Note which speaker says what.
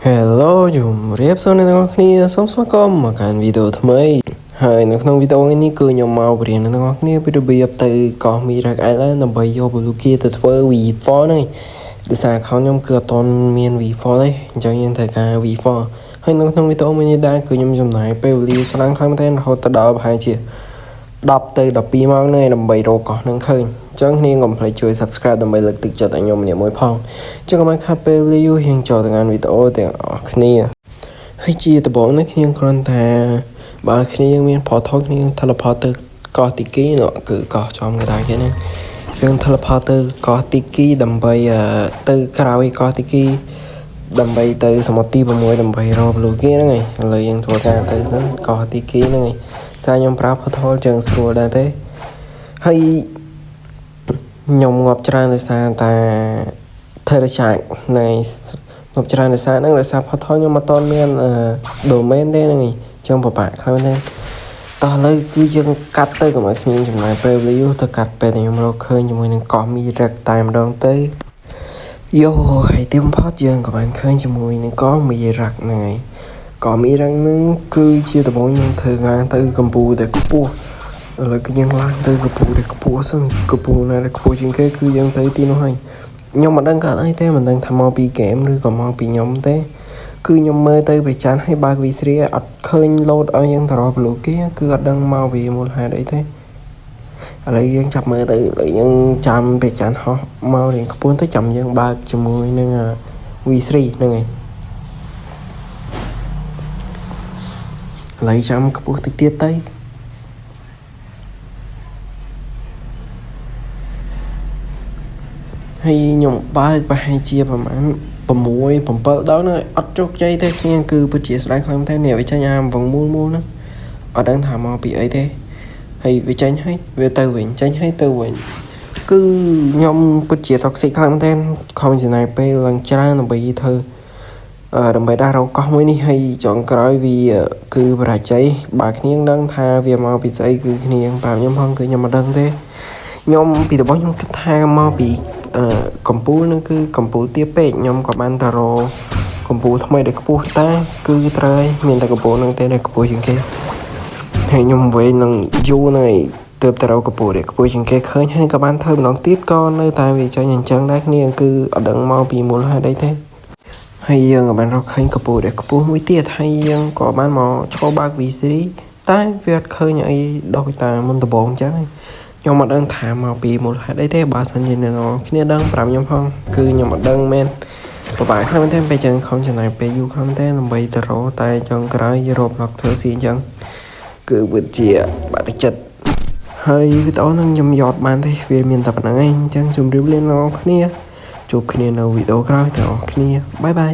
Speaker 1: Hello ជំរាបសួរអ្នកទាំងអស់គ្នាសូមស្វាគមន៍មកកាន់វីដេអូថ្មីហើយនៅក្នុងវីដេអូនេះគឺខ្ញុំមកបរៀនអ្នកទាំងអស់គ្នាពីរបៀបទៅកោះ Mirac Island ដើម្បីយក Blue Gear ទៅធ្វើ V4 នេះដោយសារ account ខ្ញុំគឺអត់ទាន់មាន V4 ទេអញ្ចឹងយើងត្រូវការ V4 ហើយនៅក្នុងវីដេអូមួយនេះដែរគឺខ្ញុំចំណាយពេលវេលាច្រើនខ្លាំងមែនទែនរហូតដល់ប្រហែលជា10ទៅ12ម៉ោងនេះដើម្បីរកកោះនឹងឃើញអញ្ចឹងគ្នាកុំភ្លេចជួយ Subscribe ដើម្បីលើកទឹកចិត្តឲ្យខ្ញុំម្នាក់មួយផងអញ្ចឹងកុំឲ្យខាត់ពេលវេលាយូររៀងចូលទៅកាន់វីដេអូទាំងអស់គ្នាហើយជាដំបូងនេះខ្ញុំគ្រាន់តែបើគ្នាមាន portal គ្នា teleport ទៅកោះទីគីនោះគឺកោះចំកណ្ដាលគេហ្នឹងយើង teleport ទៅកោះទីគីដើម្បីទៅក្រោយកោះទីគីដើម្បីទៅសមុទ្រទី6ដើម្បីរក Blue Gear ហ្នឹងឯងឥឡូវយើងធ្វើការទៅហ្នឹងកោះទីគីហ្នឹងឯងតែខ្ញុំប្រើ portal ចឹងស្រួលដែរទេហើយខ្ញុំងាប់ច្រើនដោយសារតែ Terrachack នៃងាប់ច្រើនដោយសារហ្នឹងដោយសារ portal ខ្ញុំអត់ទាន់មាន domain ទេហ្នឹងឯងចឹងពិបាកខ្លាំងមែនទេតោះឥឡូវគឺយើងកាត់ទៅកុំឲ្យគ្នាចំណាយពេលវេលាយូរទៅកាត់ពេលខ្ញុំរកឃើញជាមួយនឹងកោះ Mirac តែម្ដងទៅយោហើយទីបំផុតយើងក៏បានឃើញជាមួយនឹងកោះ Mirac ហ្នឹងឯងកោះ Mirac ហ្នឹងគឺជាដំបូងយើងធ្វើការទៅកម្ពុជាតែខ្ពស់ឥឡូវគឺយើងឡើងទៅកម្ពុជាតែខ្ពស់សិនកម្ពុជាណាដែលខ្ពស់ជាងគេគឺយើងទៅទីនោះហើយខ្ញុំមិនដឹងកើតអីទេមិនដឹងថាមកពីហ្គេមឬក៏មកពីខ្ញុំទេគឺខ្ញុំមើលទៅប្រច័នឲ្យបើក V3 អត់ឃើញ load ឲ្យយើងទៅរក Blue Gear គឺអត់ដឹងមកពីមូលហេតុអីទេឥឡូវយើងចាប់មើលទៅយើងចាំប្រច័នហោះមករៀងខ្ពស់ទៅចាំយើងបើកជាមួយនឹង V3 ហ្នឹងឯងឥឡូវចាំខ្ពស់តិចទៀតទៅហើយខ្ញុំបើកប្រហែលជាប្រហែល6 7ដងហ្នឹងអត់ជោគជ័យទេគ្នាគឺពិតជាស្ដាយខ្លាំងតែនេះវាចាញ់អាវងមូលហ្នឹងអត់ដឹងថាមកពីអីទេហើយវាចាញ់ហើយវាទៅវិញចាញ់ហើយទៅវិញគឺខ្ញុំពិតជា toxic ខ្លាំងមែនទែនខំចំណាយពេលឡើងច្រើនដើម្បីធ្វើដើម្បីដាក់រកកោះមួយនេះហើយចុងក្រោយវាគឺបរាជ័យបើគ្នាដឹងថាវាមកពីស្អីគឺគ្នាប្រាប់ខ្ញុំផងគឺខ្ញុំមិនដឹងទេខ្ញុំពីដំបូងខ្ញុំគិតថាមកពីកម្ពុជានឹងគឺកម្ពុជាទាបពេកខ្ញុំក៏បានទៅរកកម្ពុជាថ្មីដែលខ្ពស់តែគឺត្រូវហើយមានតែកម្ពុជានឹងទេដែលខ្ពស់ជាងគេហើយខ្ញុំវែងនឹងយូរនៅទើបទៅរកកម្ពុជាដែលខ្ពស់ជាងគេឃើញហើយក៏បានធ្វើម្ដងទៀតក៏នៅតែវាចាញ់អញ្ចឹងដែរគ្នាគឺអត់ដឹងមកពីមូលហេតុអីទេហើយយើងក៏បានរកឃើញកម្ពុជាដែលខ្ពស់មួយទៀតហើយយើងក៏បានមកចូលបើក V3 តែវាអត់ឃើញអីដូចតែមុនដំបូងអញ្ចឹងខ្ញុំអត់ដឹងថាមកពីមូលហេតុអីទេបើសិនជាអ្នកនរគ្នាដឹងប្រាប់ខ្ញុំផងគឺខ្ញុំអត់ដឹងមែនពិបាកខ្លាំងមែនទេពេលចឹងខំចំណាយពេលយូរខ្លាំងមែនទេដើម្បីទៅរកតែចុងក្រោយរក block ធ្វើស៊ីអញ្ចឹងគឺវិទ្យាបាក់ទឹកចិត្តហើយវីដេអូហ្នឹងខ្ញុំយកបានទេវាមានតែប៉ុណ្្នឹងឯងអញ្ចឹងជម្រាបលាអ្នកនរគ្នាជួបគ្នានៅវីដេអូក្រោយទាំងអស់គ្នាបាយបាយ